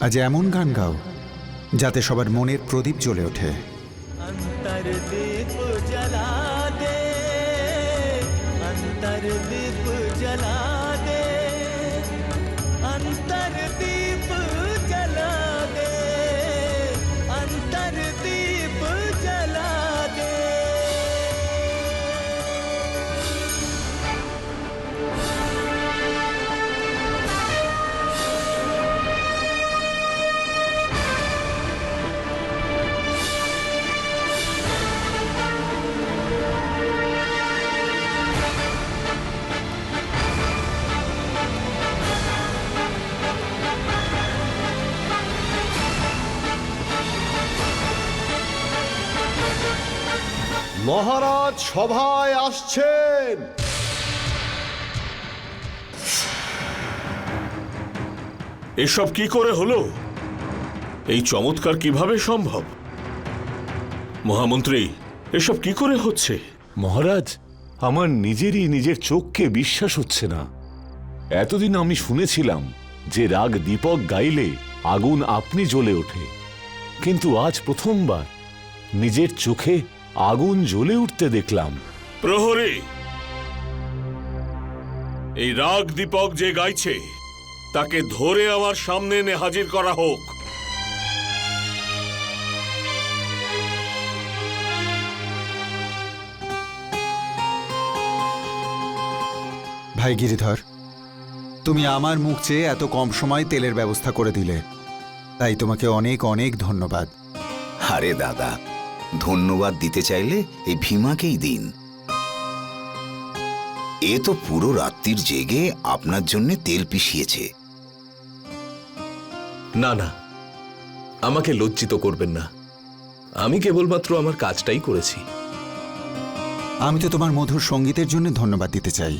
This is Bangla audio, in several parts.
আজ এমন গান গাও যাতে সবার মনের প্রদীপ জ্বলে ওঠে। अंतरदीप जला दे, अंतरदीप जला दे, अंतरदीप जला दे, अंतरदीप जला दे। মহারাজ সভায় আসছেন। এসব কি করে হলো? এই চমৎকার কিভাবে সম্ভব? মহামন্ত্রী, এসব কি করে হচ্ছে? মহারাজ, আমার নিজের চোখকে বিশ্বাস হচ্ছে না। এতদিন আমি শুনেছিলাম যে রাগ দীপক গাইলে আগুন আপনি জ্বলে ওঠে, কিন্তু আজ প্রথমবার নিজের চোখে আগুন জ্বলে উঠতে দেখলাম। প্রহরী, এই রাগ দীপক যে গাইছে তাকে ধরে আমার সামনে এনে হাজির করা হোক। ভাই গিরিধর, তুমি আমার মুখ চেয়ে এত কম সময় তেলের ব্যবস্থা করে দিলে, তাই তোমাকে অনেক অনেক ধন্যবাদ। আরে দাদা, ধন্যবাদ দিতে চাইলে এই ভীমাকেই দিন। এ তো পুরো রাত্রির জেগে আপনার জন্য তেল পিষিয়েছে। না না, আমাকে লজ্জিত করবেন না। আমি কেবলমাত্র আমার কাজটাই করেছি। আমি তো তোমার মধুর সঙ্গীতের জন্য ধন্যবাদ দিতে চাই।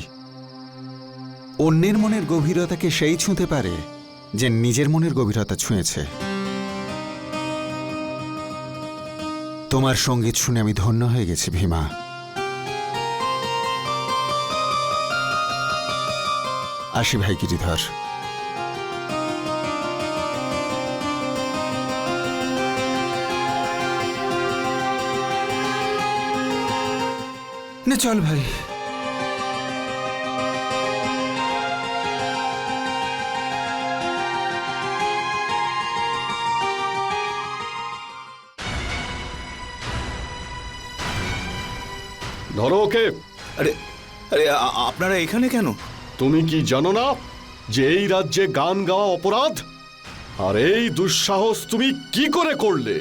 অন্যের মনের গভীরতাকে সেই ছুঁতে পারে যে নিজের মনের গভীরতা ছুঁয়েছে। তোমার সঙ্গীত শুনে আমি ধন্য হয়ে গেছি ভীমা। আসি ভাই গিরিধর। না চল ভাই। ধরো ওকে। আরে আরে আপনারা এখানে কেন? তুমি কি জানো না যে এই রাজ্যে গান গাওয়া অপরাধ? আর এই দুঃসাহস তুমি কি করে করলে?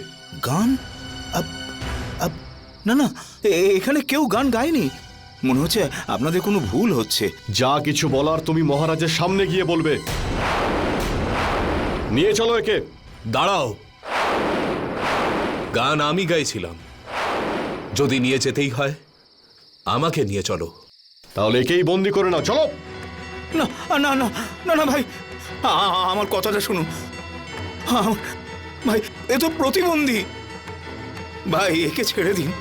গান? না না, এখানে কেউ গান গায়নি। মনে হচ্ছে আপনাদের কোনো ভুল হচ্ছে। যা কিছু বলার তুমি মহারাজের সামনে গিয়ে বলবে। নিয়ে চলো একে। দাঁড়াও, গান আমি গাইছিলাম। যদি নিয়ে যেতেই হয় আমাকে নিয়ে চলো। তাহলে একেই বন্দি করে নাও, চলো। না না না না না ভাই, আমার কথাটা শুনুন ভাই। এ তো প্রতিবন্ধী ভাই, একে ছেড়ে দিন।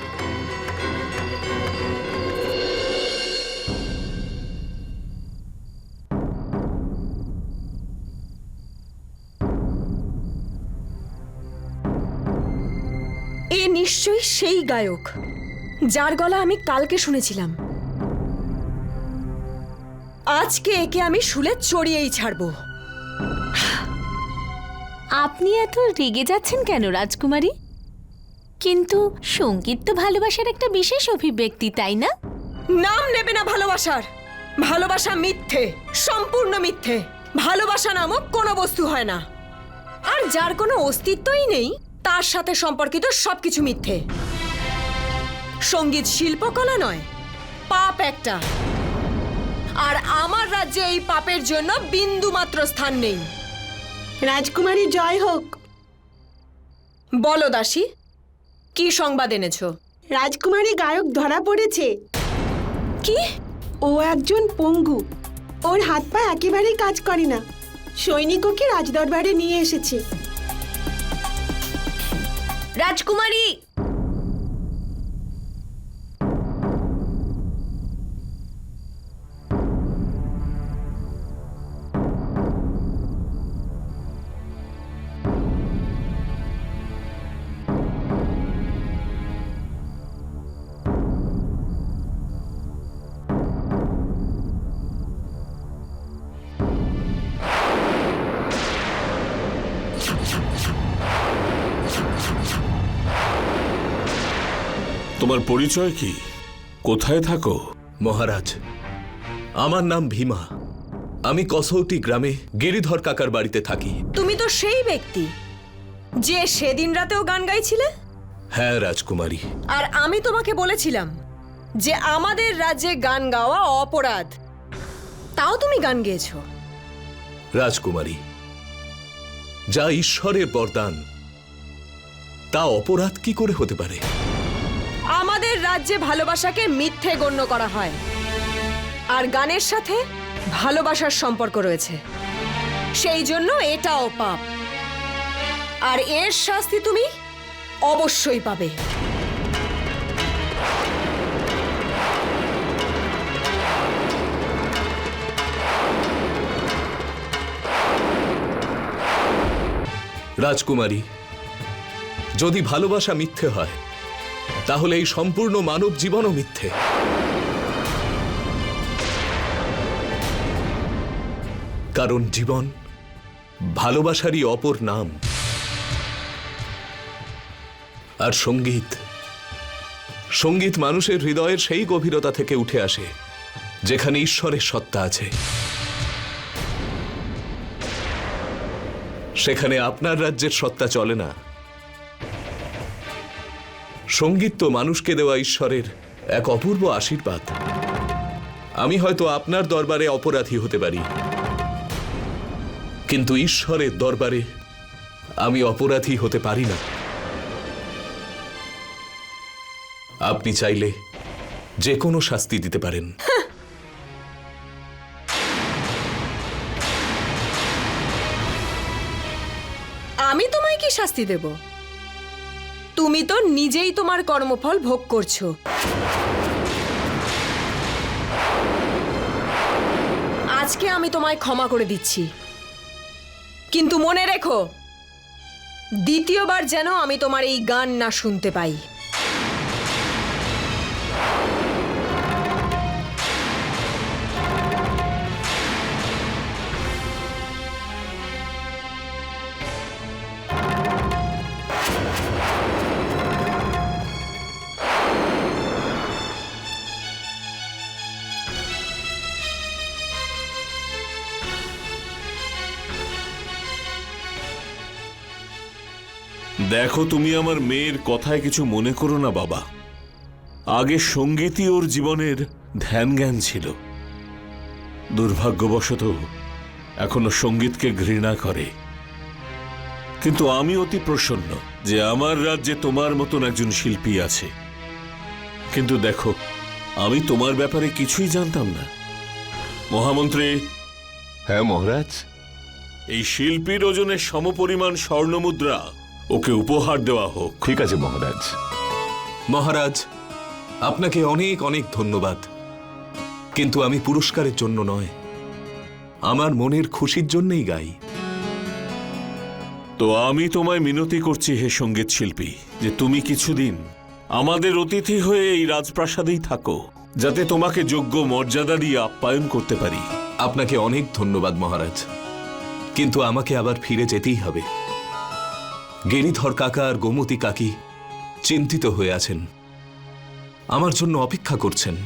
এ নিশ্চয়ই সেই গায়ক যার গলা আমি কালকে শুনেছিলাম। আজকে একে আমি শুলে চড়িয়েই ছাড়বো। আপনি এত রেগে যাচ্ছেন কেন রাজকুমারী? কিন্তু সঙ্গীত তো ভালোবাসার একটা বিশেষ অভিব্যক্তি, তাই না? নাম নেবে না ভালোবাসার। ভালোবাসা মিথ্যে, সম্পূর্ণ মিথ্যে। ভালোবাসা নামক কোনো বস্তু হয় না। আর যার কোনো অস্তিত্বই নেই তার সাথে সম্পর্কিত সবকিছু মিথ্যে। সঙ্গীত শিল্পকলা নয়, পাপ একটা। আর আমার রাজ্যে এই পাপের জন্য বিন্দু মাত্র স্থান নেই। রাজকুমারী জয় হোক। বলো দাসী, কি সংবাদ এনেছো? রাজকুমারী গায়ক ধরা পড়েছে। কি? ও একজন পঙ্গু। ওর হাত পা একেবারেই কাজ করে না। সৈনিক ওকে রাজদরবারে নিয়ে এসেছে। রাজকুমারী! তোমার পরিচয় কি? কোথায় থাকো? মহারাজ, আমার নাম ভীমা। আমি কসৌটি গ্রামে গিরিধর কাকার বাড়িতে থাকি। তুমি তো সেই ব্যক্তি যে সেদিন রাতেও গান গাইছিলে। হ্যাঁ রাজকুমারী। আর আমি তোমাকে বলেছিলাম যে আমাদের রাজ্যে গান গাওয়া অপরাধ, তাও তুমি গান গেয়েছো। রাজকুমারী, যা ঈশ্বরের বরদান তা অপরাধ কি করে হতে পারে? আমাদের রাজ্যে ভালোবাসাকে মিথ্যে গণ্য করা হয়, আর গানের সাথে ভালোবাসার সম্পর্ক রয়েছে। সেই জন্য এটাও পাপ, আর এর শাস্তি তুমি অবশ্যই পাবে। রাজকুমারী, যদি ভালোবাসা মিথ্যে হয় তাহলে এই সম্পূর্ণ মানব জীবনও মিথ্যে। কারণ জীবন ভালোবাসারই অপর নাম। আর সঙ্গীত, সঙ্গীত মানুষের হৃদয়ের সেই গভীরতা থেকে উঠে আসে যেখানে ঈশ্বরের সত্তা আছে। সেখানে আপনার রাজ্যের সত্তা চলে না। সঙ্গীত তো মানুষকে দেওয়া ঈশ্বরের এক অপূর্ব আশীর্বাদ। আমি হয়তো আপনার দরবারে অপরাধী হতে পারি, কিন্তু ঈশ্বরের দরবারে আমি অপরাধী হতে পারি না। আপনি চাইলে যে কোনো শাস্তি দিতে পারেন। আমি তোমায় কি শাস্তি দেব? তুমি তো নিজেই তোমার কর্মফল ভোগ করছো। আজকে আমি তোমায় ক্ষমা করে দিচ্ছি, কিন্তু মনে রেখো, দ্বিতীয়বার যেন আমি তোমার এই গান না শুনতে পাই। দেখো, তুমি আমার মেয়ের কথায় কিছু মনে করো না বাবা। আগে সঙ্গীতই ওর জীবনের ধ্যান জ্ঞান ছিল। দুর্ভাগ্যবশত এখনো সঙ্গীতকে ঘৃণা করে। কিন্তু আমি অতি প্রসন্ন যে আমার রাজ্যে তোমার মতন একজন শিল্পী আছে। কিন্তু দেখো, আমি তোমার ব্যাপারে কিছুই জানতাম না। মহামন্ত্রী, হ্যাঁ মহারাজ। এই শিল্পীর ওজনের সমপরিমাণ স্বর্ণমুদ্রা ওকে উপহার দেওয়া হোক। ঠিক আছে মহারাজ। মহারাজ, আপনাকে অনেক অনেক ধন্যবাদ, কিন্তু আমি পুরস্কারের জন্য নয়, আমার মনের খুশির জন্যই গাই। তো আমি তোমায় মিনতি করছি হে সঙ্গীত শিল্পী, যে তুমি কিছুদিন আমাদের অতিথি হয়ে এই রাজপ্রাসাদেই থাকো, যাতে তোমাকে যোগ্য মর্যাদা দিয়ে আপ্যায়ন করতে পারি। আপনাকে অনেক ধন্যবাদ মহারাজ, কিন্তু আমাকে আবার ফিরে যেতেই হবে। গিরিধর কাকা আর গোমতী কাকি চিন্তিত হয়ে আছেন, আমার জন্য অপেক্ষা করছেন।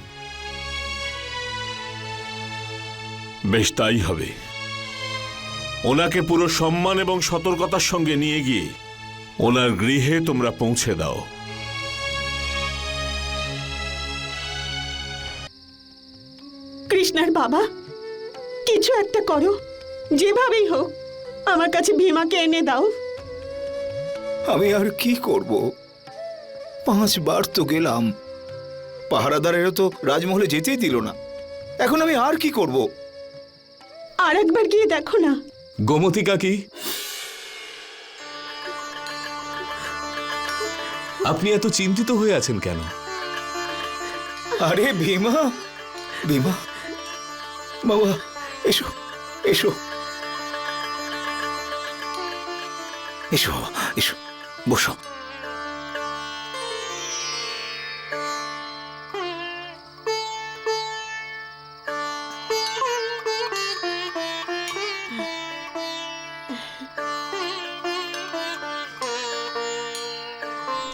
বেশ, তাই হবে। ওনাকে পুরো সম্মান এবং সতর্কতার সঙ্গে নিয়ে গিয়ে ওনার গৃহে তোমরা পৌঁছে দাও। কৃষ্ণার বাবা, কিছু একটা করো, যেভাবেই হোক আমার কাছে ভীমাকে এনে দাও। আমি আর কি করব? 5 বার তো গেলাম, পাহারাদারেরও তো রাজমহলে যেতেই দিল না। এখন আমি আর কি করব? আর একবার গিয়ে দেখো না। গোমতী কাকি, আপনি এত চিন্তিত হয়ে আছেন কেন? আরে ভীমা, ভীমা বাবা, এসো এসো এসো এসো, বসো।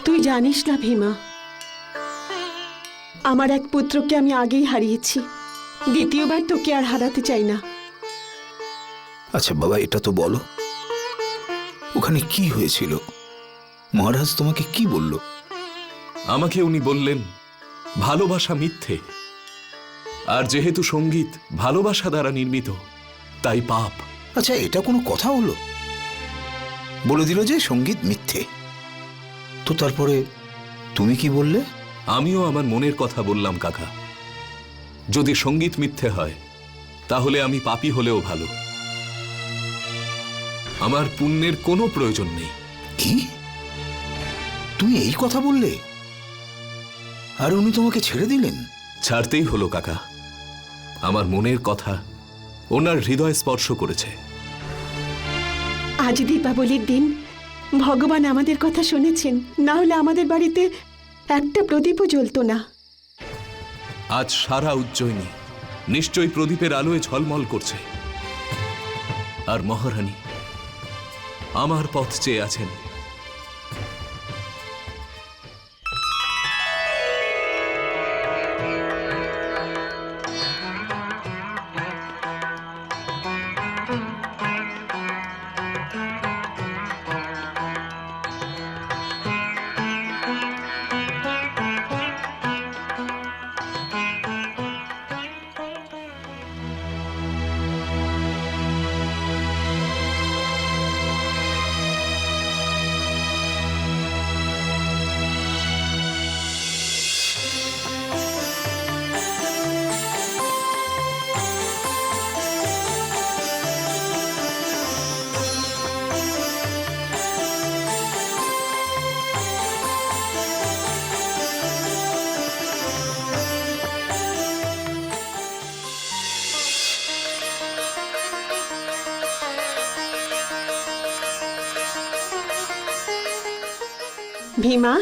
তুই জানিস না ভীমা, আমার এক পুত্রকে আমি আগেই হারিয়েছি, দ্বিতীয়বার তোকে আর হারাতে চাই না। আচ্ছা বাবা, এটা তো বলো, ওখানে কি হয়েছিল? মহারাজ তোমাকে কি বলল? আমাকে উনি বললেন ভালোবাসা মিথ্যে, আর যেহেতু সঙ্গীত ভালোবাসা দ্বারা নির্মিত তাই পাপ। আচ্ছা, এটা কোনো কথা হলো? বলে দিল যে সঙ্গীত মিথ্যে। তো তারপরে তুমি কি বললে? আমিও আমার মনের কথা বললাম কাকা। যদি সঙ্গীত মিথ্যে হয় তাহলে আমি পাপী হলেও ভালো, আমার পুণ্যের কোনো প্রয়োজন নেই। কি? তুমি এই কথা বললে? আর উনি তোমাকে ছেড়ে দিলেন? ছাড়তেই হলো কাকা, আমার মনের কথা ওনার হৃদয় স্পর্শ করেছে। আজ দীপাবলির দিন ভগবান আমাদের কথা শুনেছেন, না হলে আমাদের বাড়িতে একটা প্রদীপও জ্বলতো না। আজ সারা উজ্জয়িনী নিশ্চয়ই প্রদীপের আলোয় ঝলমল করছে, আর মহারানী আমার পথ চেয়ে আছেন। ভীমা,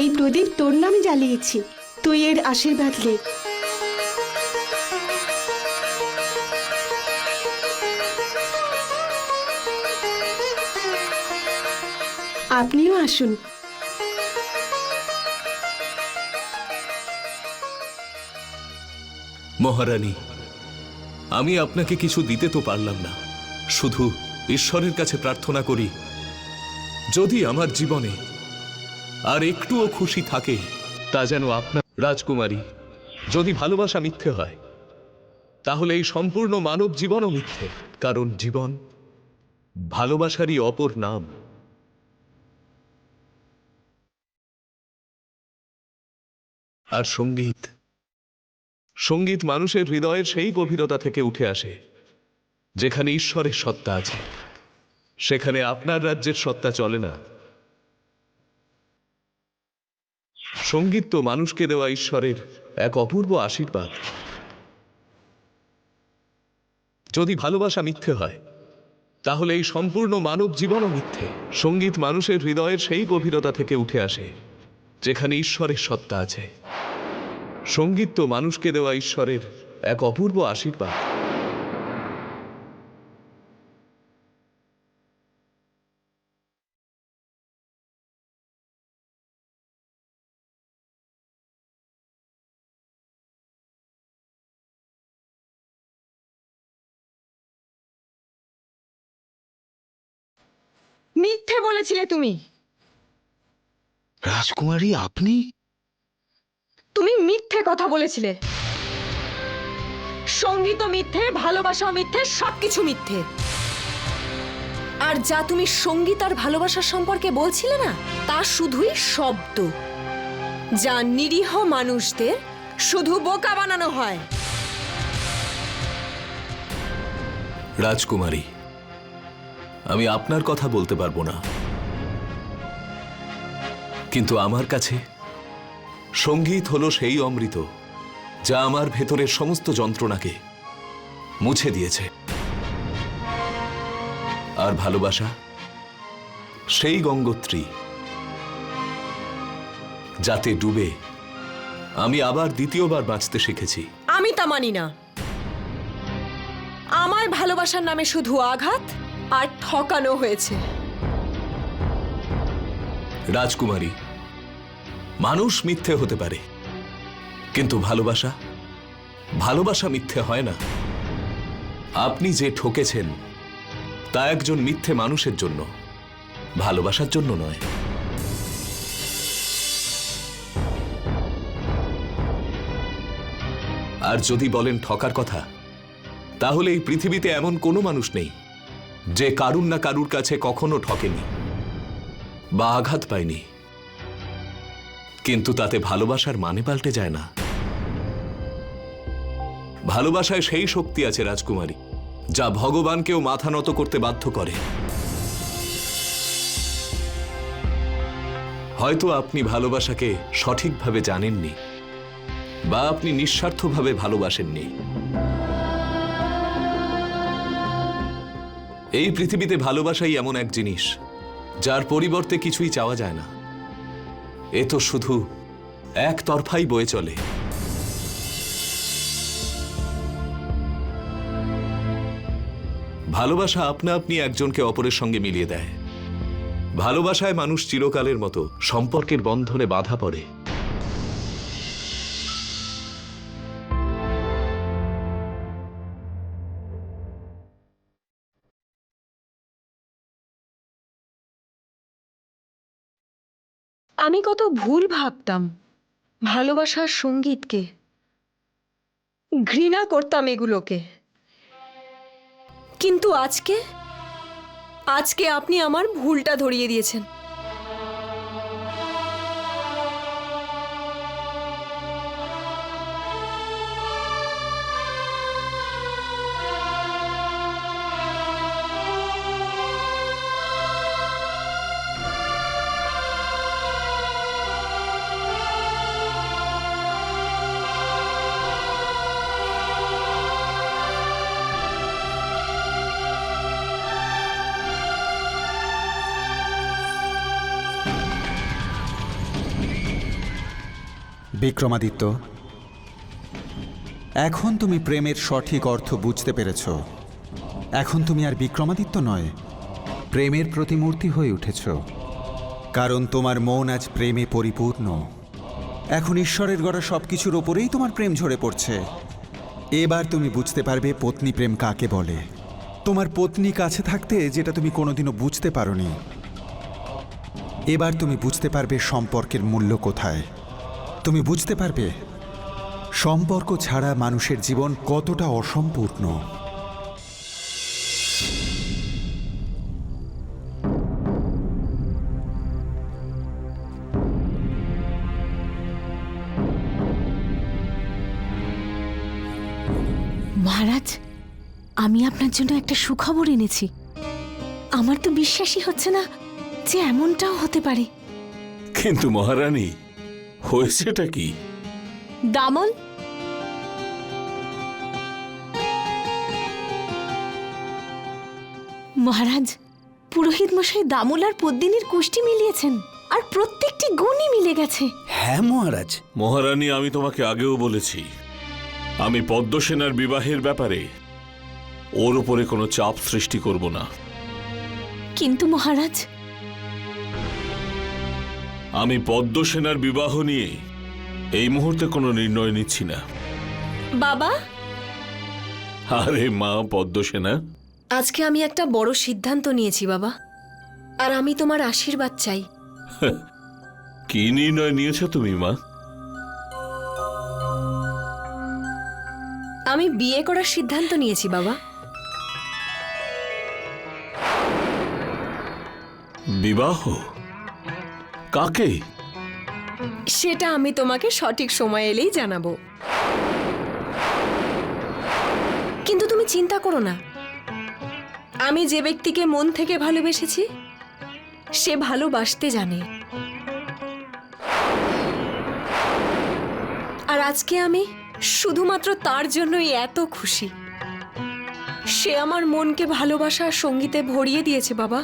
এই প্রদীপ তোর নামে জ্বালিয়েছি, তুই এর আশীর্বাদ লে। আপনিও আসুন। মহারানী, আমি আপনাকে কিছু দিতে তো পারলাম না, শুধু ঈশ্বরের কাছে প্রার্থনা করি যদি আমার জীবনে আর একটুও খুশি থাকে তা যেন আপনার। রাজকুমারী, যদি ভালোবাসা মিথ্যে হয় তাহলে এই সম্পূর্ণ মানব জীবনও মিথ্যে, কারণ জীবন ভালোবাসারই অপর নাম। আর সঙ্গীত, সঙ্গীত মানুষের হৃদয়ের সেই গভীরতা থেকে উঠে আসে যেখানে ঈশ্বরের সত্তা আছে। সেখানে আপনার রাজ্যের সত্তা চলে না। সঙ্গীত তো মানুষকে দেওয়া ঈশ্বরের এক অপূর্ব আশীর্বাদ। যদি ভালোবাসা মিথ্যে হয় তাহলে এই সম্পূর্ণ মানব জীবনও মিথ্যে। সঙ্গীত মানুষের হৃদয়ের সেই গভীরতা থেকে উঠে আসে যেখানে ঈশ্বরের সত্তা আছে। সঙ্গীত তো মানুষকে দেওয়া ঈশ্বরের এক অপূর্ব আশীর্বাদ। মিথ্যে বলেছিলে তুমি। রাজকুমারী, আপনি? তুমি মিথ্যে কথা বলেছিলে। সঙ্গীত মিথ্যে, ভালোবাসা মিথ্যে, সবকিছু মিথ্যে। আর যা তুমি সঙ্গীত আর ভালোবাসার সম্পর্কে বলছিলে না, তা শুধুই শব্দ, যা নিরীহ মানুষদের শুধু বোকা বানানো হয়। রাজকুমারী, আমি আপনার কথা বলতে পারবো না, কিন্তু আমার কাছে সঙ্গীত হলো সেই অমৃত যা আমার ভেতরের সমস্ত যন্ত্রণাকে মুছে দিয়েছে। আর ভালোবাসা সেই গঙ্গোত্রী যাতে ডুবে আমি আবার দ্বিতীয়বার বাঁচতে শিখেছি। আমি তা মানি না। আমায় ভালোবাসার নামে শুধু আঘাত আর ঠকানো হয়েছে। রাজকুমারী, মানুষ মিথ্যে হতে পারে, কিন্তু ভালোবাসা ভালোবাসা মিথ্যে হয় না। আপনি যে ঠকেছেন তা একজন মিথ্যে মানুষের জন্য, ভালোবাসার জন্য নয়। আর যদি বলেন ঠকার কথা, তাহলে এই পৃথিবীতে এমন কোনো মানুষ নেই যে কারুর না কারুর কাছে কখনো ঠকেনি বা আঘাত পায়নি, কিন্তু তাতে ভালোবাসার মানে পাল্টে যায় না। ভালোবাসায় সেই শক্তি আছে রাজকুমারী, যা ভগবানকেও মাথা নত করতে বাধ্য করে। হয়তো আপনি ভালোবাসাকে সঠিকভাবে জানেননি, বা আপনি নিঃস্বার্থভাবে ভালোবাসেননি। এই পৃথিবীতে ভালোবাসাই এমন এক জিনিস যার পরিবর্তে কিছুই চাওয়া যায় না। এ তো শুধু একতরফাই বয়ে চলে। ভালোবাসা আপনা আপনি একজনকে অপরের সঙ্গে মিলিয়ে দেয়। ভালোবাসায় মানুষ চিরকালের মতো সম্পর্কের বন্ধনে বাঁধা পড়ে। আমি কত ভুল ভাবতাম ভালোবাসার সঙ্গীতকে, ঘৃণা করতাম এগুলোকে। কিন্তু আজকে আজকে আপনি আমার ভুলটা ধরিয়ে দিয়েছেন। বিক্রমাদিত্য, এখন তুমি প্রেমের সঠিক অর্থ বুঝতে পেরেছ। এখন তুমি আর বিক্রমাদিত্য নয়, প্রেমের প্রতিমূর্তি হয়ে উঠেছ। কারণ তোমার মন আজ প্রেমে পরিপূর্ণ। এখন ঈশ্বরের গড়া সব কিছুর ওপরেই তোমার প্রেম ঝরে পড়ছে। এবার তুমি বুঝতে পারবে পত্নী প্রেম কাকে বলে। তোমার পত্নী কাছে থাকতে যেটা তুমি কোনোদিনও বুঝতে পারোনি। এবার তুমি বুঝতে পারবে সম্পর্কের মূল্য কোথায়। তুমি বুঝতে পারবে সম্পর্ক ছাড়া মানুষের জীবন কতটা অসম্পূর্ণ। মহারাজ, আমি আপনার জন্য একটা সুখবর এনেছি। আমার তো বিশ্বাসই হচ্ছে না যে এমনটাও হতে পারে। কিন্তু মহারানী, হয়েছেটা কি? দামন, মহারাজ, পুরোহিত মশাই দামল আর পদ্মিনীর কুষ্টি মিলিয়েছেন, আর প্রত্যেকটি গুণই মিলে গেছে। হ্যাঁ মহারাজ। মহারানী, আমি তোমাকে আগেও বলেছি আমি পদ্মসেনার বিবাহের ব্যাপারে ওর উপরে কোনো চাপ সৃষ্টি করব না। কিন্তু মহারাজ, আমি পদ্মসেনার বিবাহ নিয়ে এই মুহূর্তে কোনো নির্ণয় নিচ্ছি না। বাবা, আরে মা পদ্মসেনা, আজকে আমি একটা বড় সিদ্ধান্ত নিয়েছি বাবা, আর আমি তোমার আশীর্বাদ চাই। কি নির্ণয় নিয়েছো তুমি মা? আমি বিয়ে করার সিদ্ধান্ত নিয়েছি বাবা। বিবাহ? কাকে? সেটা আমি তোমাকে সঠিক সময় এলেই জানাবো। কিন্তু তুমি চিন্তা করো না, আমি যে ব্যক্তিকে মন থেকে ভালোবেসেছি সে ভালোবাসতে জানে। আর আজকে আমি শুধুমাত্র তার জন্যই এত খুশি। সে আমার মনকে ভালোবাসার সঙ্গীতে ভরিয়ে দিয়েছে বাবা।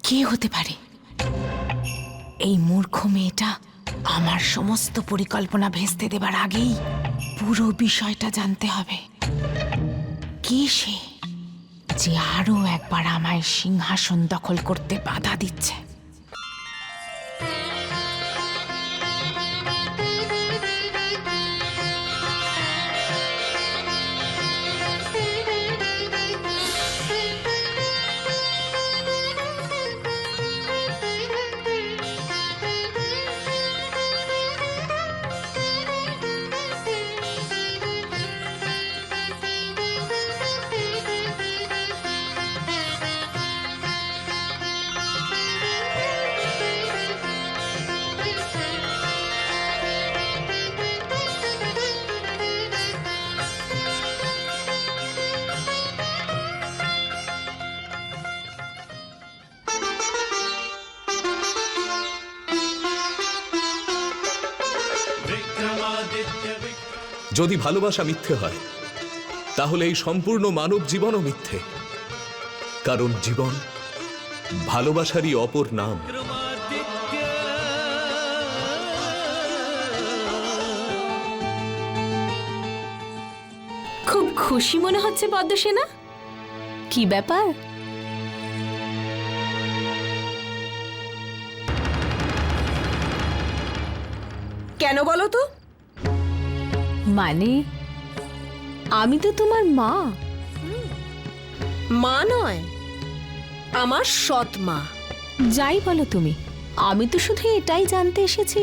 কে হতে পারে এই মূর্খ মেয়েটা? আমার সমস্ত পরিকল্পনা ভেস্তে দেবার আগেই পুরো বিষয়টা জানতে হবে। কে সে? যে আরো একবার আমায় সিংহাসন দখল করতে বাধা দিচ্ছে। যদি ভালোবাসা মিথ্যে হয় তাহলে এই সম্পূর্ণ মানব জীবনও মিথ্যে, কারণ জীবন ভালোবাসারই অপর নাম। খুব খুশি মনে হচ্ছে পদ্মসেনা, কি ব্যাপার? কেন বলো তো? মানে আমি তো তোমার মা। মা নয়, আমার সৎ মা। যাই বলো তুমি, আমি তো শুধু এটাই জানতে এসেছি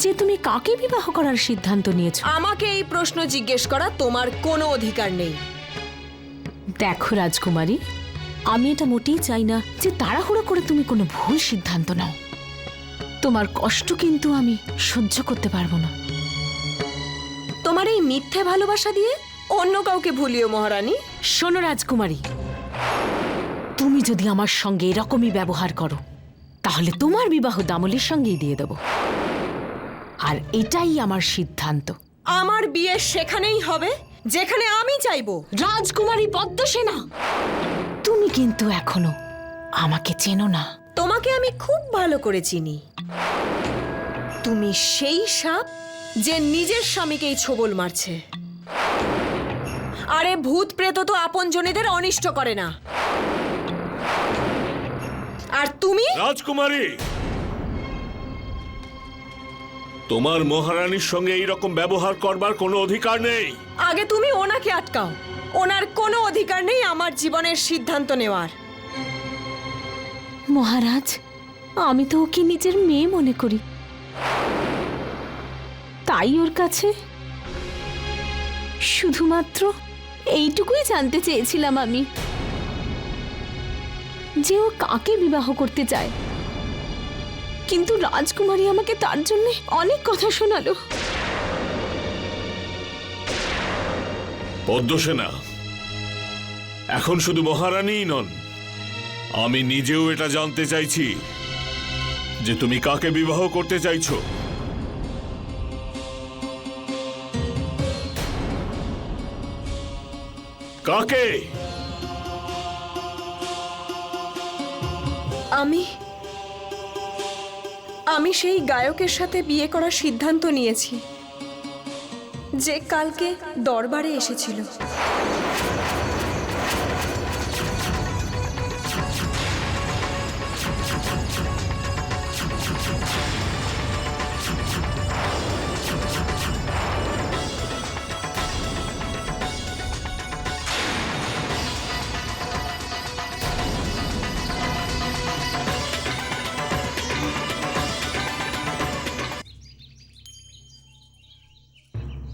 যে তুমি কাকে বিবাহ করার সিদ্ধান্ত নিয়েছো। আমাকে এই প্রশ্ন জিজ্ঞেস করা তোমার কোনো অধিকার নেই। দেখো রাজকুমারী, আমি এটা মোটেই চাই না যে তাড়াহুড়ো করে তুমি কোনো ভুল সিদ্ধান্ত নাও। তোমার কষ্ট কিন্তু আমি সহ্য করতে পারবো না। তোমার এই মিথ্যে ভালোবাসা দিয়ে অন্য কাউকে ভুলিও মহারানী। শোনো রাজকুমারী, তুমি যদি আমার সঙ্গে এরকমই ব্যবহার করো তাহলে তোমার বিবাহ দামলের সঙ্গেই দিয়ে দেব, আর এটাই আমার সিদ্ধান্ত। আমার বিয়ে সেখানেই হবে যেখানে আমি চাইবো। রাজকুমারী পদ্মসেনা, তুমি কিন্তু এখনো আমাকে চেনো না। তোমাকে আমি খুব ভালো করে চিনি। তুমি সেই সাপ যে নিজের স্বামীকেই ছোবল মারছে। আরে ভূত প্রেত তো আপনজনেদের অনিষ্ট করে না। আর তুমি? রাজকুমারী, তোমার মহারানীর সঙ্গে এইরকম ব্যবহার করবার কোনো অধিকার নেই। আগে তুমি ওনাকে আটকাও। ওনার কোনো অধিকার নেই আমার জীবনের সিদ্ধান্ত নেওয়ার। মহারাজ, আমি তো ওকে নিজের মেয়ে মনে করি, তাই ওর কাছে শুধুমাত্র এইটুকুই জানতে চেয়েছিলাম আমি, যে ও কাকে বিবাহ করতে চায়। কিন্তু রাজকুমারী আমাকে তার জন্য অনেক কথা শোনালো। পদ্মসেনা, এখন শুধু মহারানীই নন, আমি নিজেও এটা জানতে চাইছি যে তুমি কাকে বিবাহ করতে চাইছো। কাকে? আমি সেই গায়কের সাথে বিয়ে করার সিদ্ধান্ত নিয়েছি যে কালকে দরবারে এসেছিল।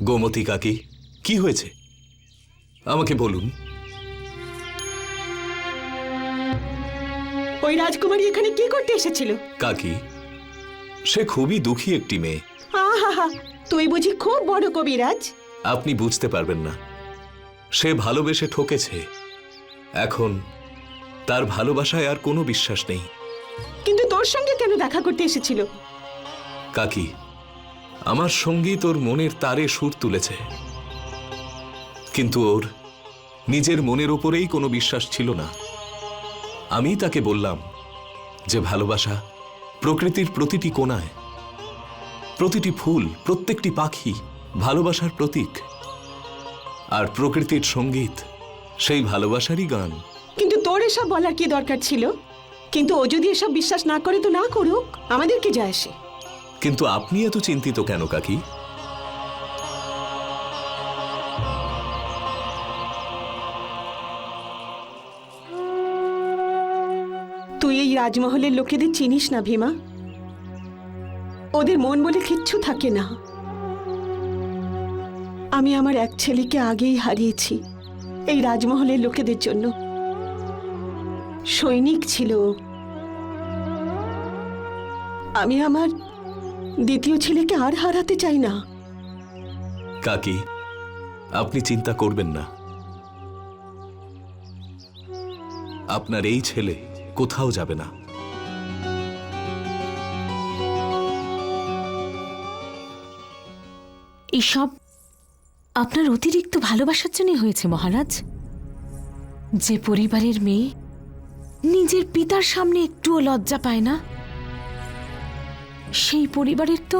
গোমতী কাকি, কি হয়েছে আমাকে বলুন। ওই রাজকুমারী এখানে কি করতে এসেছিল? কাকি, সে খুবই দুঃখী একটি মেয়ে। আহা, তুই বুঝি খুব বড় কবিরাজ? আপনি বুঝতে পারবেন না। সে ভালোবেসে ঠকেছে। এখন তার ভালোবাসায় আর কোনো বিশ্বাস নেই। কিন্তু তোর সঙ্গে কেন দেখা করতে এসেছিল? কাকি, আমার সঙ্গীত ওর মনের তারে সুর তুলেছে, কিন্তু ওর নিজের মনের ওপরেই কোনো বিশ্বাস ছিল না। আমি তাকে বললাম যে ভালোবাসা প্রকৃতির প্রতিটি কোণায়, প্রতিটি ফুল, প্রত্যেকটি পাখি ভালোবাসার প্রতীক, আর প্রকৃতির সঙ্গীত সেই ভালোবাসারই গান। কিন্তু তোর এসব বলার কি দরকার ছিল? কিন্তু ও যদি এসব বিশ্বাস না করে তো না করুক, আমাদের কি যায় আসে? কিন্তু আপনি এত চিন্তিত কেন কাকি? তুই এই রাজমহলের লোকেদের চিনিস না ভীমা। ওদের মন বলে কিচ্ছু থাকে না। আমি আমার এক ছেলেকে আগেই হারিয়েছি এই রাজমহলের লোকেদের জন্য। সৈনিক ছিল ও। আমি আমার দ্বিতীয় ছেলেকে আর হারাতে চাই না। কাকি, আপনি চিন্তা করবেন না। আপনার এই ছেলে কোথাও যাবে না। এসব আপনার অতিরিক্ত ভালোবাসার জন্য হয়েছে মহারাজ। যে পরিবারের মেয়ে নিজের পিতার সামনে একটুও লজ্জা পায় না, সেই পরিবারের তো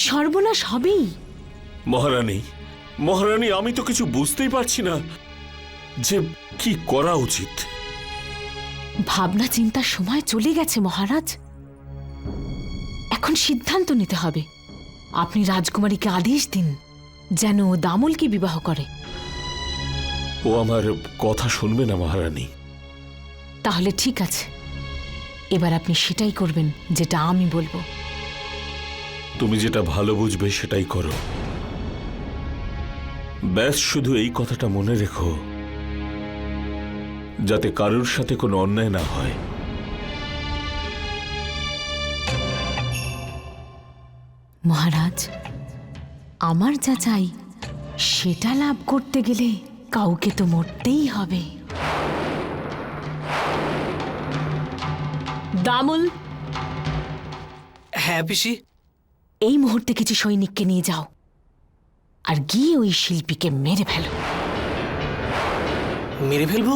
সর্বনাশ হবেই। মহারানী, মহারানী, আমি তো কিছু বুঝতেই পারছি না যে কি করা উচিত। ভাবনা চিন্তার সময় চলে গেছে মহারাজ। এখন সিদ্ধান্ত নিতে হবে। আপনি রাজকুমারীকে আদেশ দিন যেন ও দামলকে বিবাহ করে। ও আমার কথা শুনবে না মহারানী। তাহলে ঠিক আছে, এবার আপনি সেটাই করবেন যেটা আমি বলবো। তুমি যেটা ভালো বুঝবে সেটাই করো। ব্যাস শুধু এই কথাটা মনে রেখো, যাতে কারোর সাথে কোনো অন্যায় না হয়। মহারাজ, আমার যা চাই সেটা লাভ করতে গেলে কাউকে তো মরতেই হবে। দামল, হ্যাঁ পিসি। এই মুহূর্তে কিছু সৈনিককে নিয়ে যাও আর গিয়ে ওই শিল্পীকে মেরে ফেলো। মেরে ফেলবো?